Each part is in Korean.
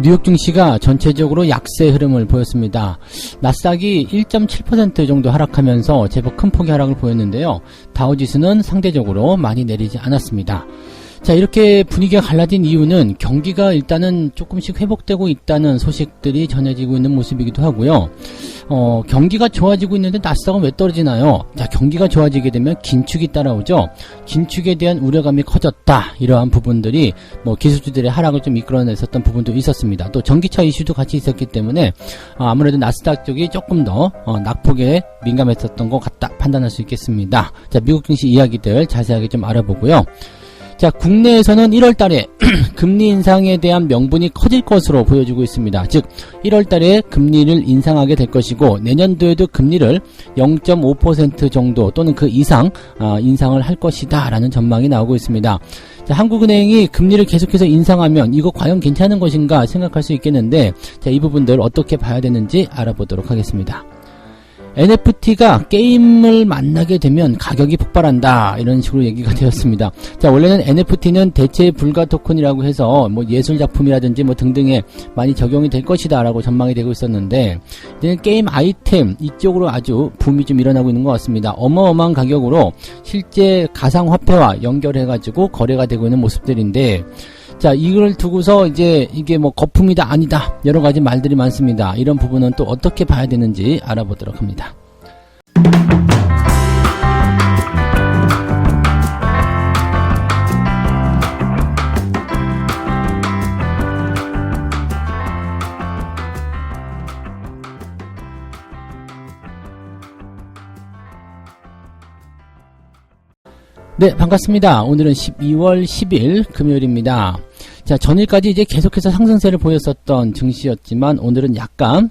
뉴욕 증시가 전체적으로 약세 흐름을 보였습니다. 나스닥이 1.7% 정도 하락하면서 제법 큰 폭의 하락을 보였는데요. 다우지수는 상대적으로 많이 내리지 않았습니다. 자, 이렇게 분위기가 갈라진 이유는 경기가 일단은 조금씩 회복되고 있다는 소식들이 전해지고 있는 모습이기도 하고요. 경기가 좋아지고 있는데 나스닥은 왜 떨어지나요? 자, 경기가 좋아지게 되면 긴축이 따라오죠. 긴축에 대한 우려감이 커졌다. 이러한 부분들이 기술주들의 하락을 좀 이끌어냈었던 부분도 있었습니다. 또 전기차 이슈도 같이 있었기 때문에 아무래도 나스닥 쪽이 조금 더 낙폭에 민감했었던 것 같다 판단할 수 있겠습니다. 자, 미국 증시 이야기들 자세하게 좀 알아보고요. 자, 국내에서는 1월달에 금리 인상에 대한 명분이 커질 것으로 보여지고 있습니다. 즉 1월달에 금리를 인상하게 될 것이고 내년도에도 금리를 0.5% 정도 또는 그 이상 인상을 할 것이다 라는 전망이 나오고 있습니다. 자, 한국은행이 금리를 계속해서 인상하면 이거 과연 괜찮은 것인가 생각할 수 있겠는데, 자, 이 부분들 어떻게 봐야 되는지 알아보도록 하겠습니다. NFT가 게임을 만나게 되면 가격이 폭발한다, 이런 식으로 얘기가 되었습니다. 자, 원래는 NFT는 대체 불가 토큰이라고 해서 예술작품이라든지 등등에 많이 적용이 될 것이다 라고 전망이 되고 있었는데, 이제는 게임 아이템 이쪽으로 아주 붐이 좀 일어나고 있는 것 같습니다. 어마어마한 가격으로 실제 가상화폐와 연결해가지고 거래가 되고 있는 모습들인데, 자, 이걸 두고서 이제 이게 거품이다 아니다 여러 가지 말들이 많습니다. 이런 부분은 또 어떻게 봐야 되는지 알아보도록 합니다. 네, 반갑습니다. 오늘은 12월 10일 금요일입니다. 자, 전일까지 이제 계속해서 상승세를 보였었던 증시였지만 오늘은 약간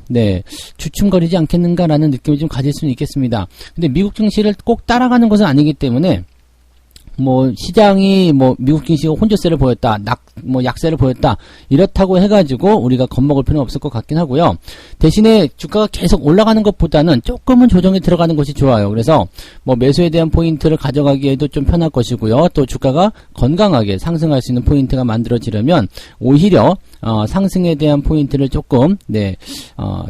주춤거리지 않겠는가라는 느낌을 좀 가질 수는 있겠습니다. 근데 미국 증시를 꼭 따라가는 것은 아니기 때문에 시장이 미국 증시가 혼조세를 보였다, 약세를 보였다, 이렇다고 해가지고 우리가 겁먹을 필요는 없을 것 같긴 하고요. 대신에 주가가 계속 올라가는 것보다는 조금은 조정이 들어가는 것이 좋아요. 그래서 매수에 대한 포인트를 가져가기에도 좀 편할 것이고요. 또 주가가 건강하게 상승할 수 있는 포인트가 만들어지려면 오히려 상승에 대한 포인트를 조금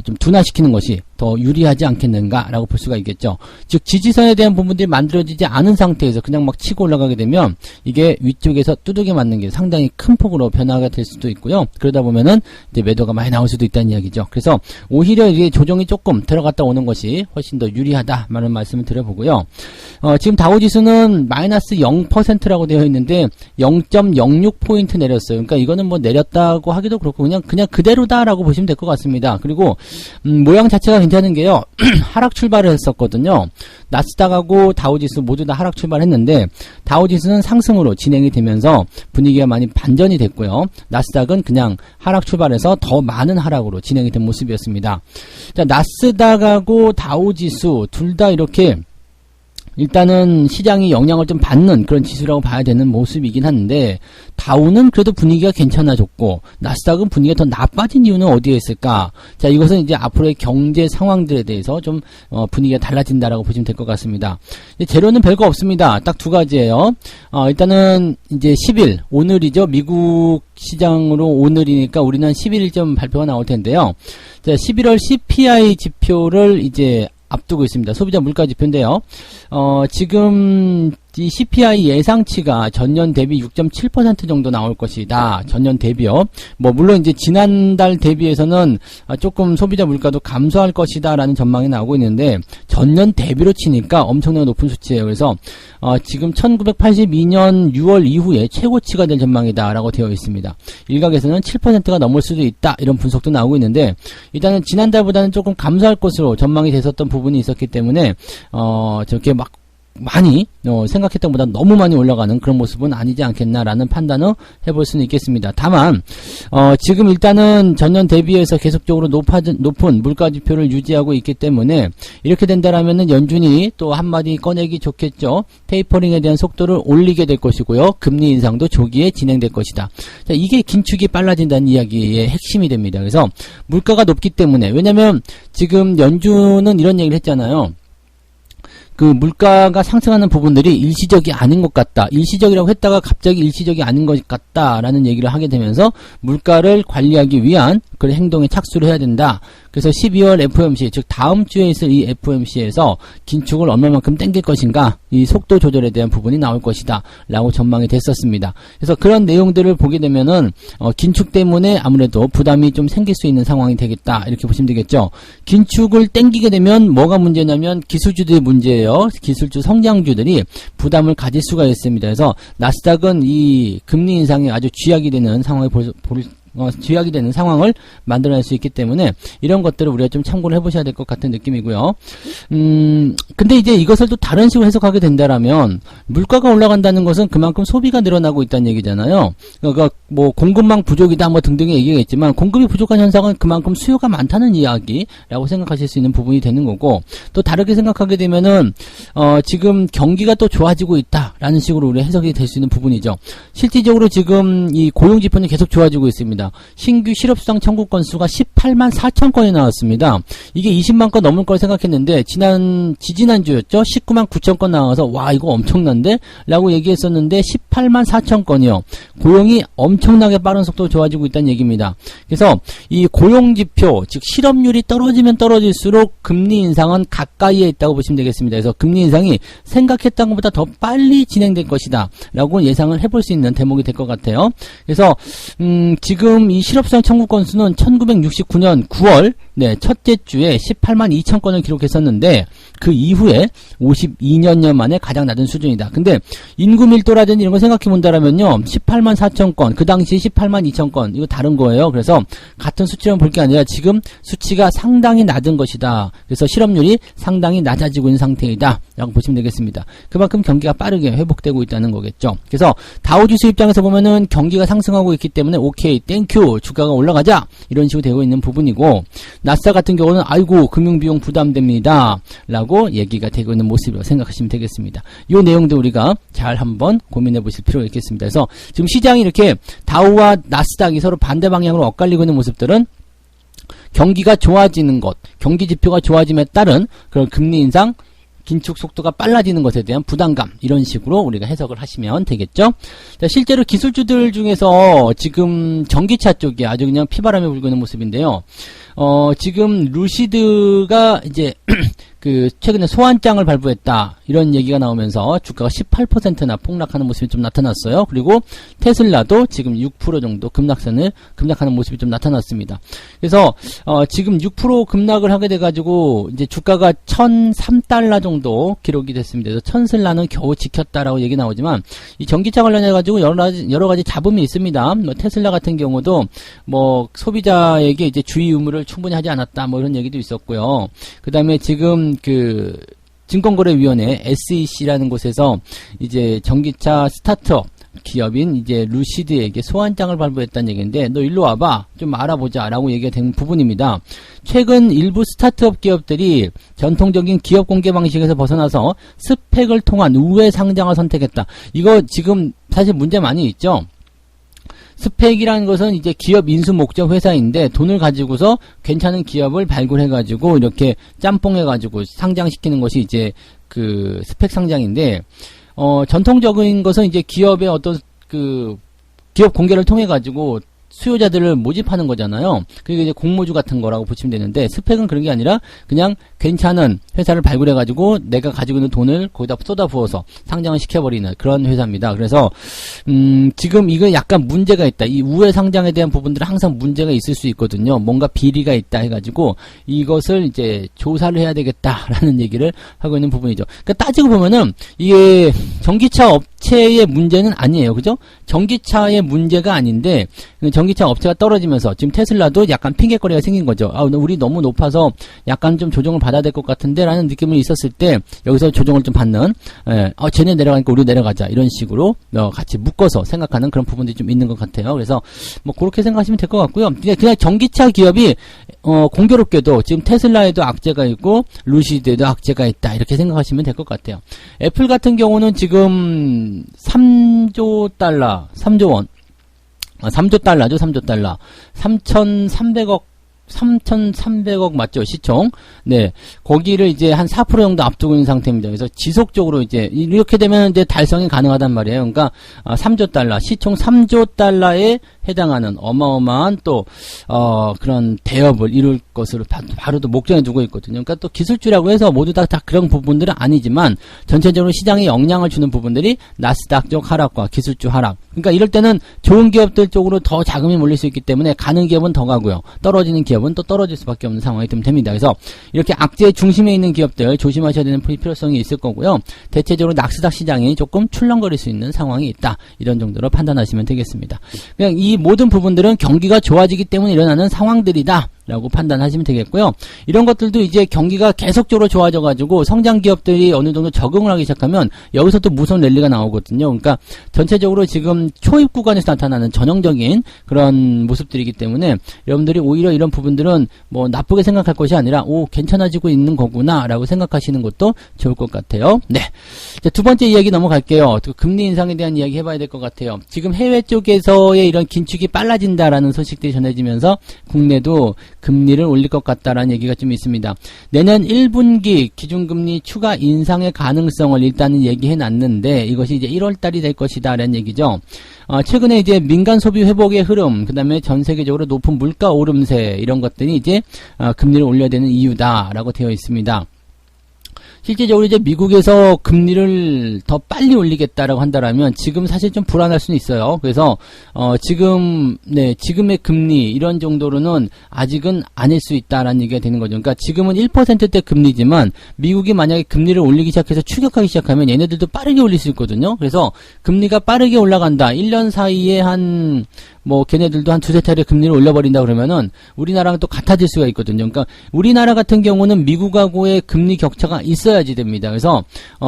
좀 둔화시키는 것이 더 유리하지 않겠는가라고 볼 수가 있겠죠. 즉 지지선에 대한 부분들이 만들어지지 않은 상태에서 그냥 치고 올라가게 되면 이게 위쪽에서 두둑이 맞는 게 상당히 큰 폭으로 변화가 될 수도 있고요. 그러다 보면은 이제 매도가 많이 나올 수도 있다는 이야기죠. 그래서 오히려 이게 조정이 조금 들어갔다 오는 것이 훨씬 더 유리하다라는 말씀을 드려보고요. 지금 다우지수는 마이너스 0%라고 되어 있는데 0.06포인트 내렸어요. 그러니까 이거는 내렸다고 하기도 그렇고 그냥 그대로다라고 보시면 될 것 같습니다. 그리고 모양 자체가 괜찮은 게요. 하락 출발을 했었거든요. 나스닥하고 다우지수 모두 다 하락 출발했는데 다우지수는 상승으로 진행이 되면서 분위기가 많이 반전이 됐고요. 나스닥은 그냥 하락 출발해서 더 많은 하락으로 진행이 된 모습이었습니다. 자, 나스닥하고 다우지수 둘 다 이렇게 일단은 시장이 영향을 좀 받는 그런 지수라고 봐야 되는 모습이긴 한데, 다우는 그래도 분위기가 괜찮아졌고 나스닥은 분위기가 더 나빠진 이유는 어디에 있을까? 자, 이것은 이제 앞으로의 경제 상황들에 대해서 좀 분위기가 달라진다라고 보시면 될 것 같습니다. 재료는 별거 없습니다. 딱 두 가지예요. 일단은 이제 10일 오늘이죠. 미국 시장으로 오늘이니까 우리는 11일쯤 발표가 나올 텐데요. 자, 11월 CPI 지표를 이제 앞두고 있습니다. 소비자 물가 지표인데요. 지금 이 CPI 예상치가 전년 대비 6.7% 정도 나올 것이다. 전년 대비요. 물론 이제 지난달 대비해서는 조금 소비자 물가도 감소할 것이다 라는 전망이 나오고 있는데, 전년 대비로 치니까 엄청나게 높은 수치예요. 그래서 지금 1982년 6월 이후에 최고치가 될 전망이다 라고 되어 있습니다. 일각에서는 7%가 넘을 수도 있다, 이런 분석도 나오고 있는데, 일단은 지난달보다는 조금 감소할 것으로 전망이 됐었던 부분이 있었기 때문에 저렇게 많이 생각했던 것보다 너무 많이 올라가는 그런 모습은 아니지 않겠나라는 판단을 해볼 수는 있겠습니다. 다만 지금 일단은 전년 대비해서 계속적으로 높은 물가 지표를 유지하고 있기 때문에 이렇게 된다라면은 연준이 또 한마디 꺼내기 좋겠죠. 테이퍼링에 대한 속도를 올리게 될 것이고요. 금리 인상도 조기에 진행될 것이다. 자, 이게 긴축이 빨라진다는 이야기의 핵심이 됩니다. 그래서 물가가 높기 때문에, 왜냐면 지금 연준은 이런 얘기를 했잖아요. 그 물가가 상승하는 부분들이 일시적이 아닌 것 같다. 일시적이라고 했다가 갑자기 일시적이 아닌 것 같다라는 얘기를 하게 되면서 물가를 관리하기 위한 그런 행동에 착수를 해야 된다. 그래서 12월 FOMC, 즉 다음 주에 있을 이 FOMC에서 긴축을 얼마만큼 땡길 것인가, 이 속도 조절에 대한 부분이 나올 것이다 라고 전망이 됐었습니다. 그래서 그런 내용들을 보게 되면은 긴축 때문에 아무래도 부담이 좀 생길 수 있는 상황이 되겠다 이렇게 보시면 되겠죠. 긴축을 땡기게 되면 뭐가 문제냐면 기술주들의 문제예요. 기술주 성장주들이 부담을 가질 수가 있습니다. 그래서 나스닥은 이 금리 인상에 아주 쥐약이 되는 상황을 쥐약이 되는 상황을 만들어낼 수 있기 때문에 이런 것들을 우리가 좀 참고를 해보셔야 될 것 같은 느낌이고요. 근데 이제 이것을 또 다른 식으로 해석하게 된다라면 물가가 올라간다는 것은 그만큼 소비가 늘어나고 있다는 얘기잖아요. 그러니까 뭐 공급망 부족이다 뭐 등등의 얘기가 있지만 공급이 부족한 현상은 그만큼 수요가 많다는 이야기라고 생각하실 수 있는 부분이 되는 거고, 또 다르게 생각하게 되면은 지금 경기가 또 좋아지고 있다라는 식으로 우리 해석이 될 수 있는 부분이죠. 실질적으로 지금 이 고용 지표는 계속 좋아지고 있습니다. 신규 실업수당 청구 건수가 18만 4천 건이 나왔습니다. 이게 20만 건 넘을 걸 생각했는데 지지난주였죠. 19만 9천 건 나와서 와 이거 엄청난데? 라고 얘기했었는데 18만 4천 건이요. 고용이 엄청나게 빠른 속도로 좋아지고 있다는 얘기입니다. 그래서 이 고용지표, 즉 실업률이 떨어지면 떨어질수록 금리 인상은 가까이에 있다고 보시면 되겠습니다. 그래서 금리 인상이 생각했던 것보다 더 빨리 진행될 것이다 라고 예상을 해볼 수 있는 대목이 될 것 같아요. 그래서 지금 이 실업수당 청구 건수는 1969년 9월 첫째 주에 18만 2천 건을 기록했었는데 그 이후에 52년 만에 가장 낮은 수준이다. 근데 인구 밀도라든지 이런 거 생각해 본다라면요, 18만 4천 건, 그 당시 18만 2천 건, 이거 다른 거예요. 그래서 같은 수치만 볼 게 아니라 지금 수치가 상당히 낮은 것이다. 그래서 실업률이 상당히 낮아지고 있는 상태이다 라고 보시면 되겠습니다. 그만큼 경기가 빠르게 회복되고 있다는 거겠죠. 그래서 다우지수 입장에서 보면은 경기가 상승하고 있기 때문에 오케이, 땡큐, 주가가 올라가자 이런 식으로 되고 있는 부분이고, 나스닥 같은 경우는 아이고 금융비용 부담됩니다 라고 얘기가 되고 있는 모습이라고 생각하시면 되겠습니다. 이 내용도 우리가 잘 한번 고민해 보실 필요가 있겠습니다. 그래서 지금 시장이 이렇게 다우와 나스닥이 서로 반대 방향으로 엇갈리고 있는 모습들은 경기가 좋아지는 것, 경기 지표가 지표에 따른 그런 금리 인상, 긴축 속도가 빨라지는 것에 대한 부담감, 이런 식으로 우리가 해석을 하시면 되겠죠. 자, 실제로 기술주들 중에서 지금 전기차 쪽이 아주 그냥 피바람이 불고 있는 모습인데요. 지금 루시드가 이제 그 최근에 소환장을 발부했다 이런 얘기가 나오면서 주가가 18%나 폭락하는 모습이 좀 나타났어요. 그리고 테슬라도 지금 6% 정도 급락하는 모습이 좀 나타났습니다. 그래서 지금 6% 급락을 하게 돼가지고 이제 주가가 1,003달러 정도 기록이 됐습니다. 그래서 테슬라는 겨우 지켰다라고 얘기 나오지만 이 전기차 관련해가지고 여러 가지 잡음이 있습니다. 뭐 테슬라 같은 경우도 뭐 소비자에게 이제 주의 의무를 충분히 하지 않았다 뭐 이런 얘기도 있었고요. 그 다음에 지금 그 증권거래위원회 SEC라는 곳에서 이제 전기차 스타트업 기업인 이제 루시드에게 소환장을 발부했다는 얘기인데, 너 일로 와봐 좀 알아보자 라고 얘기가 된 부분입니다. 최근 일부 스타트업 기업들이 전통적인 기업 공개 방식에서 벗어나서 스펙을 통한 우회 상장을 선택했다. 이거 지금 사실 문제 많이 있죠. 스펙이라는 것은 이제 기업 인수 목적 회사인데 돈을 가지고서 괜찮은 기업을 발굴해가지고 이렇게 짬뽕해가지고 상장시키는 것이 이제 그 스펙 상장인데, 전통적인 것은 이제 기업의 어떤 그 기업 공개를 통해가지고 수요자들을 모집하는 거잖아요. 그게 이제 공모주 같은 거라고 보시면 되는데, 스펙은 그런 게 아니라 그냥 괜찮은 회사를 발굴해가지고 내가 가지고 있는 돈을 거기다 쏟아부어서 상장을 시켜버리는 그런 회사입니다. 그래서 지금 이거 약간 문제가 있다. 이 우회 상장에 대한 부분들은 항상 문제가 있을 수 있거든요. 뭔가 비리가 있다 해가지고 이것을 이제 조사를 해야 되겠다라는 얘기를 하고 있는 부분이죠. 그러니까 따지고 보면은 이게 전기차 업체의 문제는 아니에요. 그죠? 전기차의 문제가 아닌데 전기차 업체가 떨어지면서 지금 테슬라도 약간 핑계거리가 생긴 거죠. 아, 우리 너무 높아서 약간 좀 조정을 받아야 될 것 같은데 라는 느낌이 있었을 때 여기서 조정을 좀 받는, 쟤네 내려가니까 우리 내려가자 이런 식으로 같이 묶어서 생각하는 그런 부분들이 좀 있는 것 같아요. 그래서 뭐 그렇게 생각하시면 될 것 같고요. 그냥 전기차 기업이 공교롭게도 지금 테슬라에도 악재가 있고 루시드에도 악재가 있다 이렇게 생각하시면 될 것 같아요. 애플 같은 경우는 지금 3조 달러죠. 3조 달러. 3,300억 3,300억 맞죠? 시총. 네. 거기를 이제 한 4% 정도 앞두고 있는 상태입니다. 그래서 지속적으로 이제 이렇게 되면 이제 달성이 가능하단 말이에요. 그러니까 3조 달러, 시총 3조 달러에 해당하는 어마어마한 또 그런 대업을 이룰 것으로 바로 또 목전에 두고 있거든요. 그러니까 또 기술주라고 해서 모두 다 그런 부분들은 아니지만 전체적으로 시장에 영향을 주는 부분들이 나스닥 쪽 하락과 기술주 하락. 그러니까 이럴 때는 좋은 기업들 쪽으로 더 자금이 몰릴 수 있기 때문에 가는 기업은 더 가고요. 떨어지는 기업은 또 떨어질 수밖에 없는 상황이 좀 됩니다. 그래서 이렇게 악재의 중심에 있는 기업들 조심하셔야 되는 필요성이 있을 거고요. 대체적으로 나스닥 시장이 조금 출렁거릴 수 있는 상황이 있다. 이런 정도로 판단하시면 되겠습니다. 그냥 이 모든 부분들은 경기가 좋아지기 때문에 일어나는 상황들이다. 라고 판단하시면 되겠고요. 이런 것들도 이제 경기가 계속적으로 좋아져가지고 성장 기업들이 어느 정도 적응을 하기 시작하면 여기서 또 무서운 랠리가 나오거든요. 그러니까 전체적으로 지금 초입 구간에서 나타나는 전형적인 그런 모습들이기 때문에 여러분들이 오히려 이런 부분들은 뭐 나쁘게 생각할 것이 아니라 괜찮아지고 있는 거구나 라고 생각하시는 것도 좋을 것 같아요. 네. 자, 두 번째 이야기 넘어갈게요. 금리 인상에 대한 이야기 해봐야 될 것 같아요. 지금 해외 쪽에서의 이런 긴축이 빨라진다라는 소식들이 전해지면서 국내도 금리를 올릴 것 같다라는 얘기가 좀 있습니다. 내년 1분기 기준금리 추가 인상의 가능성을 일단은 얘기해 놨는데 이것이 이제 1월달이 될 것이다라는 얘기죠. 최근에 이제 민간 소비 회복의 흐름, 그 다음에 전 세계적으로 높은 물가 오름세 이런 것들이 이제 금리를 올려야 되는 이유다라고 되어 있습니다. 실제적으로 이제 미국에서 금리를 더 빨리 올리겠다라고 한다라면 지금 사실 좀 불안할 수는 있어요. 그래서 지금의 금리 이런 정도로는 아직은 아닐 수 있다라는 얘기가 되는 거죠. 그러니까 지금은 1%대 금리지만 미국이 만약에 금리를 올리기 시작해서 추격하기 시작하면 얘네들도 빠르게 올릴 수 있거든요. 그래서 금리가 빠르게 올라간다. 1년 사이에 걔네들도 한 두세 차례 금리를 올려버린다 그러면은 우리나라랑 또 같아질 수가 있거든요. 그러니까 우리나라 같은 경우는 미국하고의 금리 격차가 있어야지 됩니다. 그래서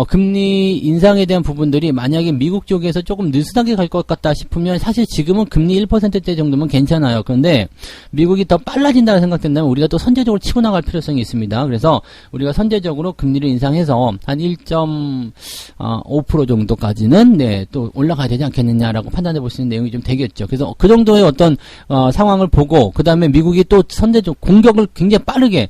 금리 인상에 대한 부분들이 만약에 미국 쪽에서 조금 느슨하게 갈 것 같다 싶으면 사실 지금은 금리 1%대 정도면 괜찮아요. 그런데 미국이 더 빨라진다고 생각된다면 우리가 또 선제적으로 치고 나갈 필요성이 있습니다. 그래서 우리가 선제적으로 금리를 인상해서 한 1.5% 정도까지는 또 올라가야 되지 않겠느냐라고 판단해 볼 수 있는 내용이 좀 되겠죠. 그래서 그 정도의 어떤 상황을 보고 그 다음에 미국이 또 선제적 공격을 굉장히 빠르게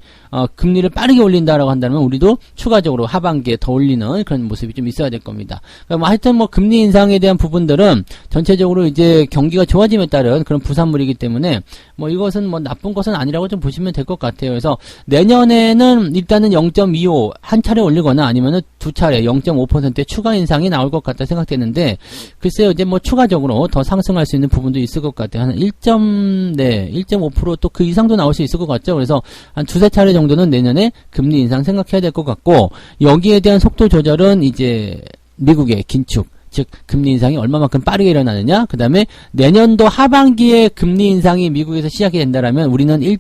금리를 빠르게 올린다라고 한다면 우리도 추가적으로 하반기에 더 올리는 그런 모습이 좀 있어야 될 겁니다. 그러니까 하여튼 금리 인상에 대한 부분들은 전체적으로 이제 경기가 좋아짐에 따른 그런 부산물이기 때문에 이것은 나쁜 것은 아니라고 좀 보시면 될 것 같아요. 그래서 내년에는 일단은 0.25 한 차례 올리거나 아니면은 두 차례 0.5% 추가 인상이 나올 것 같다 생각되는데 글쎄요 이제 추가적으로 더 상승할 수 있는 부분도 있을 것 같아요. 한 1.5% 또 그 이상도 나올 수 있을 것 같죠. 그래서 한 두세 차례 정도는 내년에 금리 인상 생각해야 될 것 같고 여기에 대한 속도 조절은 이제 미국의 긴축 즉 금리 인상이 얼마만큼 빠르게 일어나느냐 그 다음에 내년도 하반기에 금리 인상이 미국에서 시작이 된다라면 우리는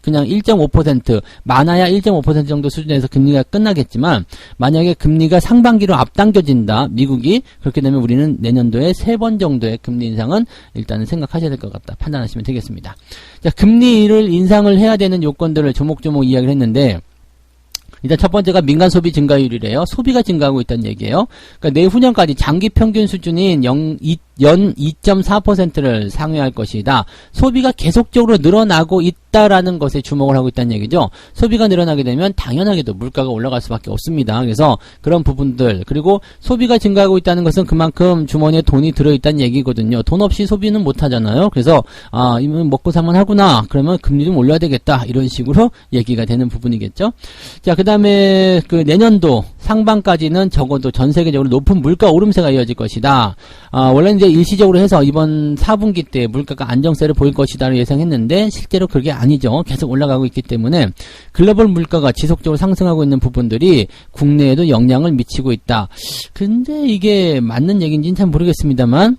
그냥 1.5% 많아야 1.5% 정도 수준에서 금리가 끝나겠지만 만약에 금리가 상반기로 앞당겨진다 미국이 그렇게 되면 우리는 내년도에 3번 정도의 금리 인상은 일단은 생각하셔야 될 것 같다 판단하시면 되겠습니다. 자, 금리를 인상을 해야 되는 요건들을 조목조목 이야기를 했는데 일단 첫 번째가 민간 소비 증가율이래요. 소비가 증가하고 있다는 얘기예요. 그러니까 내후년까지 장기 평균 수준인 연 2.4%를 상회할 것이다. 소비가 계속적으로 늘어나고 있다라는 것에 주목을 하고 있다는 얘기죠. 소비가 늘어나게 되면 당연하게도 물가가 올라갈 수밖에 없습니다. 그래서 그런 부분들 그리고 소비가 증가하고 있다는 것은 그만큼 주머니에 돈이 들어있다는 얘기거든요. 돈 없이 소비는 못하잖아요. 그래서 이건 먹고 사면 하구나. 그러면 금리 좀 올려야 되겠다. 이런 식으로 얘기가 되는 부분이겠죠. 자, 그 다음에 내년도 상반까지는 적어도 전 세계적으로 높은 물가 오름세가 이어질 것이다. 원래는 이제 일시적으로 해서 이번 4분기 때 물가가 안정세를 보일 것이다 예상했는데 실제로 그게 아니죠. 계속 올라가고 있기 때문에 글로벌 물가가 지속적으로 상승하고 있는 부분들이 국내에도 영향을 미치고 있다. 근데 이게 맞는 얘기인지는 잘 모르겠습니다만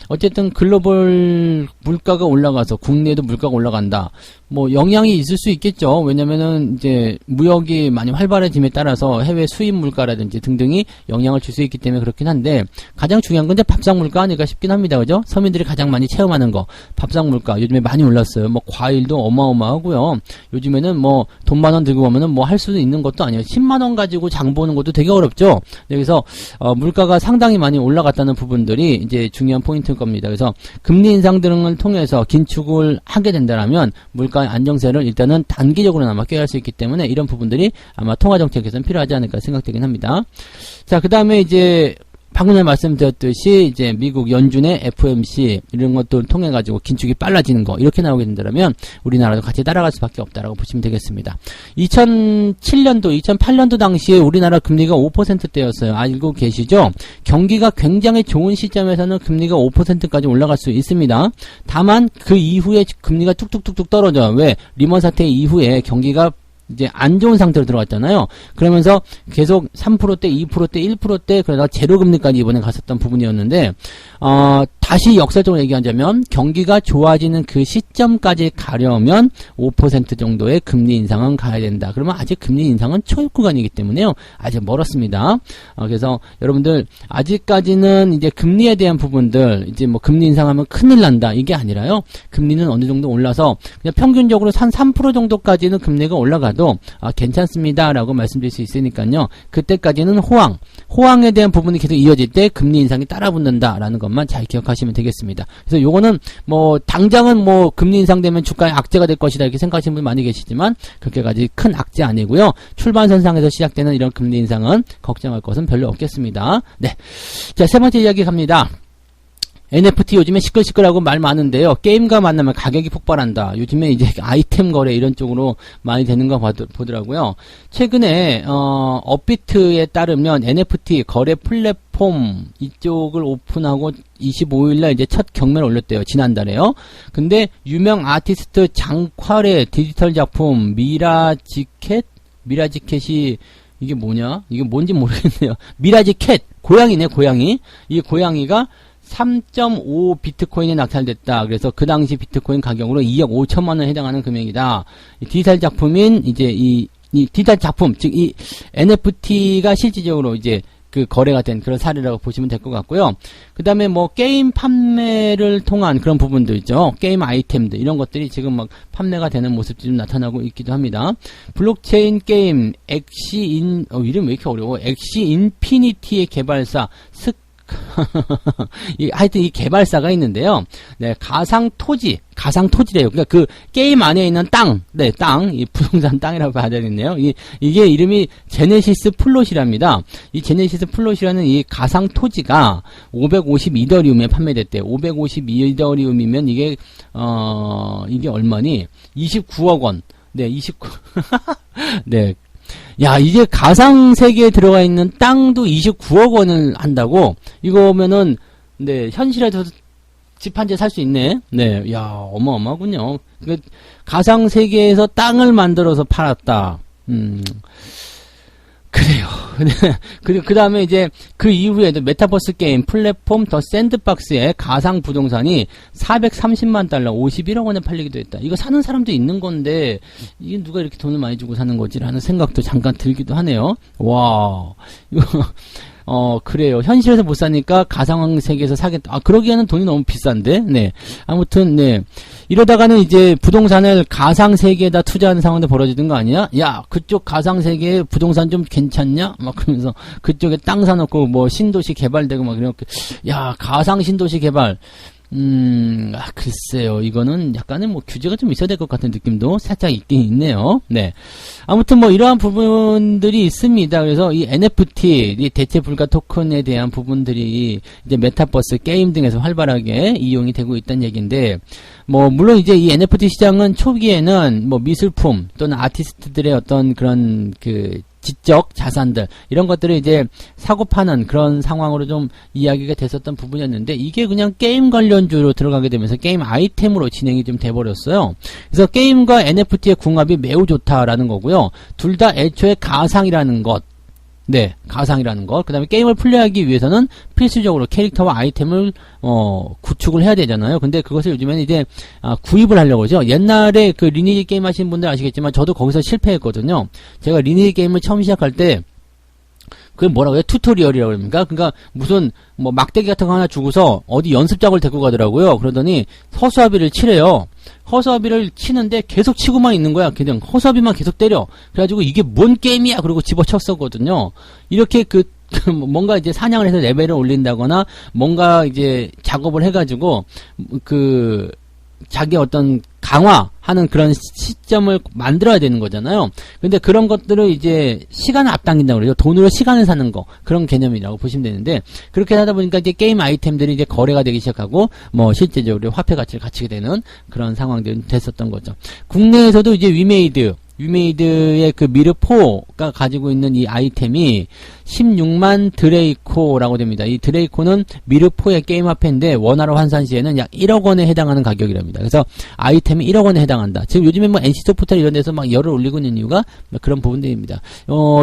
어쨌든 글로벌 물가가 올라가서 국내에도 물가가 올라간다. 영향이 있을 수 있겠죠. 왜냐면은 이제 무역이 많이 활발해짐에 따라서 해외 수입 수입 물가라든지 등등이 영향을 줄 수 있기 때문에 그렇긴 한데, 가장 중요한 건 이제 밥상 물가 아닐까 싶긴 합니다. 그죠? 서민들이 가장 많이 체험하는 거. 밥상 물가. 요즘에 많이 올랐어요. 뭐, 과일도 어마어마하고요. 요즘에는 뭐, 돈 10,000원 들고 가면은 뭐 할 수도 있는 것도 아니에요. 10만원 가지고 장 보는 것도 되게 어렵죠? 그래서, 물가가 상당히 많이 올라갔다는 부분들이 이제 중요한 포인트일 겁니다. 그래서, 금리 인상 등을 통해서 긴축을 하게 된다면, 물가의 안정세를 일단은 단기적으로나마 꾀할 수 있기 때문에 이런 부분들이 아마 통화정책에서는 필요하지 않을까 생각되긴 합니다. 자, 그 다음에 이제 방금 전에 말씀드렸듯이 이제 미국 연준의 FOMC 이런 것들을 통해 가지고 긴축이 빨라지는 거 이렇게 나오게 된다면 우리나라도 같이 따라갈 수밖에 없다라고 보시면 되겠습니다. 2007년도, 2008년도 당시에 우리나라 금리가 5%대였어요. 알고 계시죠? 경기가 굉장히 좋은 시점에서는 금리가 5%까지 올라갈 수 있습니다. 다만 그 이후에 금리가 뚝뚝뚝뚝 떨어져요. 왜? 리먼 사태 이후에 경기가 이제 안 좋은 상태로 들어갔잖아요. 그러면서 계속 3%대, 2%대, 1%대 그러다가 제로금리까지 이번에 갔었던 부분이었는데 다시 역설적으로 얘기하자면 경기가 좋아지는 그 시점까지 가려면 5% 정도의 금리 인상은 가야 된다. 그러면 아직 금리 인상은 초입 구간이기 때문에요. 아직 멀었습니다. 그래서 여러분들 아직까지는 이제 금리에 대한 부분들 이제 뭐 금리 인상하면 큰일 난다 이게 아니라요. 금리는 어느 정도 올라서 그냥 평균적으로 한 3% 정도까지는 금리가 올라가도 괜찮습니다 라고 말씀드릴 수 있으니까요. 그때까지는 호황에 대한 부분이 계속 이어질 때 금리 인상이 따라붙는다 라는 것만 잘 기억하시면 되겠습니다. 그래서 요거는 뭐 당장은 뭐 금리 인상되면 주가에 악재가 될 것이다 이렇게 생각하시는 분 많이 계시지만 그렇게까지 큰 악재 아니고요. 출발선상에서 시작되는 이런 금리 인상은 걱정할 것은 별로 없겠습니다. 네, 자, 세 번째 이야기 갑니다. NFT 요즘에 시끌시끌하고 말 많은데요. 게임과 만나면 가격이 폭발한다. 요즘에 이제 아이템 거래 이런 쪽으로 많이 되는 거 보더라고요. 최근에 업비트에 따르면 NFT 거래 플랫폼 이쪽을 오픈하고 25일날 이제 첫 경매를 올렸대요. 지난달에요. 근데 유명 아티스트 장퀄의 디지털 작품 미라지캣이 이게 뭐냐? 이게 뭔지 모르겠네요. 미라지캣 고양이네, 고양이. 이 고양이가 3.5 비트코인에 낙찰됐다. 그래서 그 당시 비트코인 가격으로 2억 5천만 원에 해당하는 금액이다. 이 디지털 작품인 이제 이 디지털 작품, 즉 이 NFT가 실질적으로 이제 그 거래가 된 그런 사례라고 보시면 될 것 같고요. 그 다음에 뭐 게임 판매를 통한 그런 부분도 있죠. 게임 아이템들 이런 것들이 지금 막 판매가 되는 모습들이 좀 나타나고 있기도 합니다. 블록체인 게임 이름 왜 이렇게 어려워? 엑시 인피니티의 개발사 하여튼 이 개발사가 있는데요. 네, 가상토지래요. 그러니까 그 게임 안에 있는 땅, 이 부동산 땅이라고 봐야 되겠네요. 이게 이름이 제네시스 플롯이랍니다. 이 제네시스 플롯이라는 이 가상토지가 552더리움에 판매됐대요. 552더리움이면 이게 얼마니? 29억 원. 네, 29. 네. 야, 이제 가상 세계에 들어가 있는 땅도 29억 원을 한다고? 이거면은, 네, 현실에서 집 한 채 살 수 있네? 네, 야, 어마어마하군요. 가상 세계에서 땅을 만들어서 팔았다. 그래요. 그 다음에 이제 그 이후에도 메타버스 게임 플랫폼 더 샌드박스의 가상 부동산이 430만 달러 51억 원에 팔리기도 했다. 이거 사는 사람도 있는 건데 이게 누가 이렇게 돈을 많이 주고 사는 거지라는 생각도 잠깐 들기도 하네요. 와, 이거 그래요. 현실에서 못 사니까 가상 세계에서 사겠다. 그러기에는 돈이 너무 비싼데. 네. 아무튼, 네. 이러다가는 이제 부동산을 가상 세계에다 투자하는 상황도 벌어지는 거 아니야? 야, 그쪽 가상 세계에 부동산 좀 괜찮냐? 막 그러면서 그쪽에 땅 사놓고 뭐 신도시 개발되고 막 이렇게. 야, 가상 신도시 개발. 글쎄요. 이거는 약간의 뭐 규제가 좀 있어야 될 것 같은 느낌도 살짝 있긴 있네요. 네. 아무튼 뭐 이러한 부분들이 있습니다. 그래서 이 NFT, 이 대체 불가 토큰에 대한 부분들이 이제 메타버스 게임 등에서 활발하게 이용이 되고 있다는 얘기인데, 뭐 물론 이제 이 NFT 시장은 초기에는 뭐 미술품 또는 아티스트들의 어떤 그런 그 지적 자산들 이런 것들을 이제 사고 파는 그런 상황으로 좀 이야기가 됐었던 부분이었는데 이게 그냥 게임 관련주로 들어가게 되면서 게임 아이템으로 진행이 좀 돼버렸어요. 그래서 게임과 NFT의 궁합이 매우 좋다라는 거고요. 둘 다 애초에 가상이라는 것, 네, 가상이라는 것. 그 다음에 게임을 플레이하기 위해서는 필수적으로 캐릭터와 아이템을 구축을 해야 되잖아요. 근데 그것을 요즘에는 이제 구입을 하려고 하죠. 옛날에 그 리니지 게임 하시는 분들 아시겠지만 저도 거기서 실패했거든요. 제가 리니지 게임을 처음 시작할 때 그게 뭐라고 해요? 튜토리얼이라고 합니까? 그러니까 무슨 뭐 막대기 같은 거 하나 주고서 어디 연습장을 데리고 가더라고요. 그러더니 허수아비를 치래요. 허수아비를 치는데 계속 치고만 있는 거야. 그냥 허수아비만 계속 때려. 그래가지고 이게 뭔 게임이야? 그러고 집어쳤었거든요. 이렇게 뭔가 이제 사냥을 해서 레벨을 올린다거나 뭔가 이제 작업을 해가지고 자기 어떤 강화하는 그런 시점을 만들어야 되는 거잖아요. 근데 그런 것들을 이제 시간을 앞당긴다고 그러죠. 돈으로 시간을 사는 거. 그런 개념이라고 보시면 되는데, 그렇게 하다 보니까 이제 게임 아이템들이 이제 거래가 되기 시작하고, 뭐 실제적으로 화폐 가치를 갖추게 되는 그런 상황들이 됐었던 거죠. 국내에서도 이제 위메이드의 그 미르4가 가지고 있는 이 아이템이 16만 드레이코라고 됩니다. 이 드레이코는 미르4의 게임 화폐인데 원화로 환산 시에는 약 1억 원에 해당하는 가격이랍니다. 그래서 아이템이 1억 원에 해당한다. 지금 요즘에 뭐 NC소프트 이런 데서 막 열을 올리고 있는 이유가 그런 부분들입니다.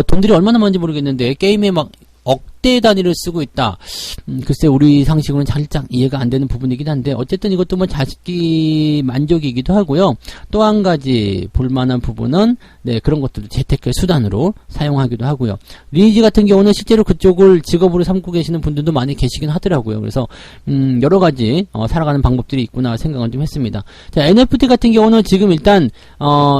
돈들이 얼마나 많은지 모르겠는데 게임에 막 억대 단위를 쓰고 있다. 글쎄 우리 상식으로는 살짝 이해가 안 되는 부분이긴 한데 어쨌든 이것도 뭐 자식기 만족이기도 하고요. 또 한 가지 볼만한 부분은 그런 것들을 재테크의 수단으로 사용하기도 하고요. 리니지 같은 경우는 실제로 그쪽을 직업으로 삼고 계시는 분들도 많이 계시긴 하더라고요. 그래서 여러 가지 살아가는 방법들이 있구나 생각은 좀 했습니다. 자, NFT 같은 경우는 지금 일단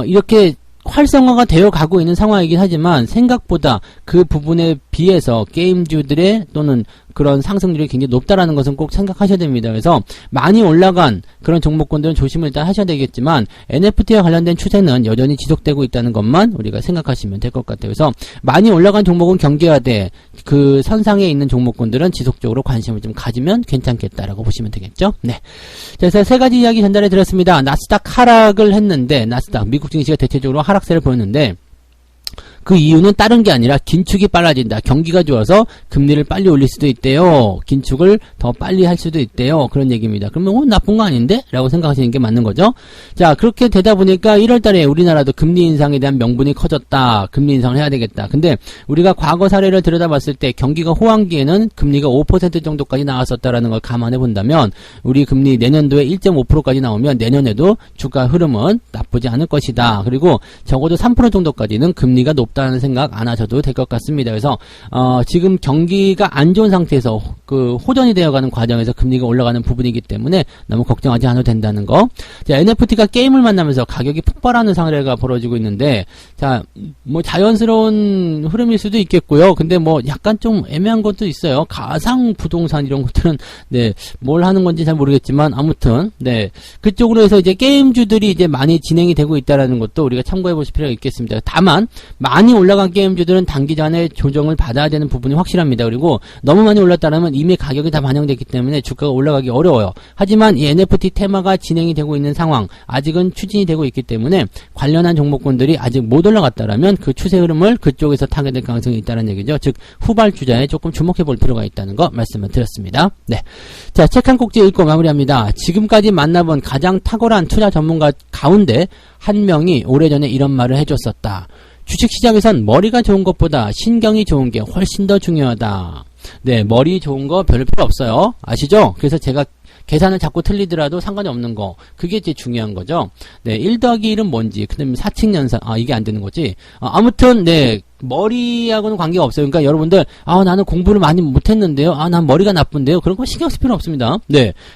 이렇게 활성화가 되어 가고 있는 상황이긴 하지만 생각보다 그 부분에 비해서 게임주들의 또는 그런 상승률이 굉장히 높다라는 것은 꼭 생각하셔야 됩니다. 그래서 많이 올라간 그런 종목군들은 조심을 일단 하셔야 되겠지만 NFT와 관련된 추세는 여전히 지속되고 있다는 것만 우리가 생각하시면 될 것 같아요. 그래서 많이 올라간 종목은 경계하되 그 선상에 있는 종목군들은 지속적으로 관심을 좀 가지면 괜찮겠다라고 보시면 되겠죠. 네. 그래서 세 가지 이야기 전달해 드렸습니다. 나스닥 하락을 했는데 나스닥 미국 증시가 대체적으로 하락세를 보였는데 그 이유는 다른 게 아니라 긴축이 빨라진다. 경기가 좋아서 금리를 빨리 올릴 수도 있대요. 긴축을 더 빨리 할 수도 있대요. 그런 얘기입니다. 그러면 나쁜 거 아닌데? 라고 생각하시는 게 맞는 거죠. 자, 그렇게 되다 보니까 1월 달에 우리나라도 금리 인상에 대한 명분이 커졌다. 금리 인상을 해야 되겠다. 근데 우리가 과거 사례를 들여다봤을 때 경기가 호황기에는 금리가 5% 정도까지 나왔었다라는 걸 감안해 본다면 우리 금리 내년도에 1.5%까지 나오면 내년에도 주가 흐름은 나쁘지 않을 것이다. 그리고 적어도 3% 정도까지는 금리가 높다는 생각 안 하셔도 될 것 같습니다. 그래서 지금 경기가 안 좋은 상태에서 그 호전이 되어가는 과정에서 금리가 올라가는 부분이기 때문에 너무 걱정하지 않아도 된다는 거. 자, NFT가 게임을 만나면서 가격이 폭발하는 사례가 벌어지고 있는데, 자, 뭐 자연스러운 흐름일 수도 있겠고요. 근데 뭐 약간 좀 애매한 것도 있어요. 가상 부동산 이런 것들은 뭘 하는 건지 잘 모르겠지만 아무튼 그쪽으로 해서 이제 게임주들이 이제 많이 진행이 되고 있다라는 것도 우리가 참고해 보실 필요가 있겠습니다. 다만 많이 올라간 게임주들은 단기간에 조정을 받아야 되는 부분이 확실합니다. 그리고 너무 많이 올랐다면 이미 가격이 다 반영됐기 때문에 주가가 올라가기 어려워요. 하지만 이 NFT 테마가 진행이 되고 있는 상황, 아직은 추진이 되고 있기 때문에 관련한 종목군들이 아직 못 올라갔다라면 그 추세 흐름을 그쪽에서 타게 될 가능성이 있다는 얘기죠. 즉 후발주자에 조금 주목해 볼 필요가 있다는 거 말씀을 드렸습니다. 네. 자, 책 한 꼭지 읽고 마무리합니다. 지금까지 만나본 가장 탁월한 투자 전문가 가운데 한 명이 오래전에 이런 말을 해줬었다. 주식시장에선 머리가 좋은 것보다 신경이 좋은 게 훨씬 더 중요하다. 머리 좋은 거 별 필요 없어요. 아시죠? 그래서 제가 계산을 자꾸 틀리더라도 상관이 없는 거. 그게 제일 중요한 거죠. 1 더하기 1은 뭔지, 그 다음에 사칙연산, 이게 안 되는 거지. 아무튼, 머리하고는 관계가 없어요. 그러니까 여러분들, 나는 공부를 많이 못했는데요. 난 머리가 나쁜데요. 그런 거 신경 쓸 필요 없습니다.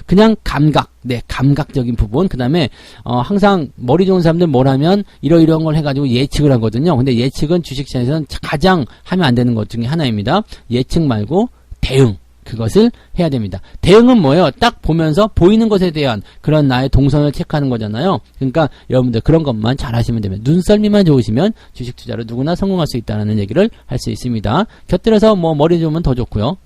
그냥 감각, 감각적인 부분. 그 다음에, 항상 머리 좋은 사람들 뭘 하면 이러이러한 걸 해가지고 예측을 하거든요. 근데 예측은 주식시장에서는 가장 하면 안 되는 것 중에 하나입니다. 예측 말고 대응. 그것을 해야 됩니다. 대응은 뭐예요? 딱 보면서 보이는 것에 대한 그런 나의 동선을 체크하는 거잖아요. 그러니까 여러분들 그런 것만 잘 하시면 됩니다. 눈썰미만 좋으시면 주식 투자로 누구나 성공할 수 있다는 얘기를 할 수 있습니다. 곁들여서 뭐 머리 좋으면 더 좋고요.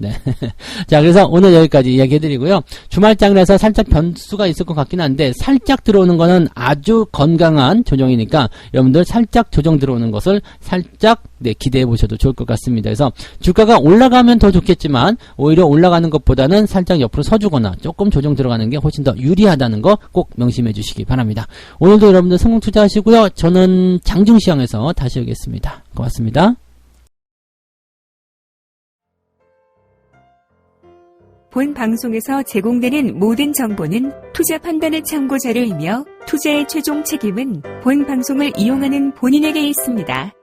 자, 그래서 오늘 여기까지 이야기해드리고요. 주말장이라서 살짝 변수가 있을 것 같긴 한데 살짝 들어오는 거는 아주 건강한 조정이니까 여러분들 살짝 조정 들어오는 것을 살짝 기대해 보셔도 좋을 것 같습니다. 그래서 주가가 올라가면 더 좋겠지만 오히려 올라가는 것보다는 살짝 옆으로 서주거나 조금 조정 들어가는 게 훨씬 더 유리하다는 거 꼭 명심해 주시기 바랍니다. 오늘도 여러분들 성공 투자하시고요. 저는 장중시장에서 다시 오겠습니다. 고맙습니다. 본 방송에서 제공되는 모든 정보는 투자 판단의 참고 자료이며 투자의 최종 책임은 본 방송을 이용하는 본인에게 있습니다.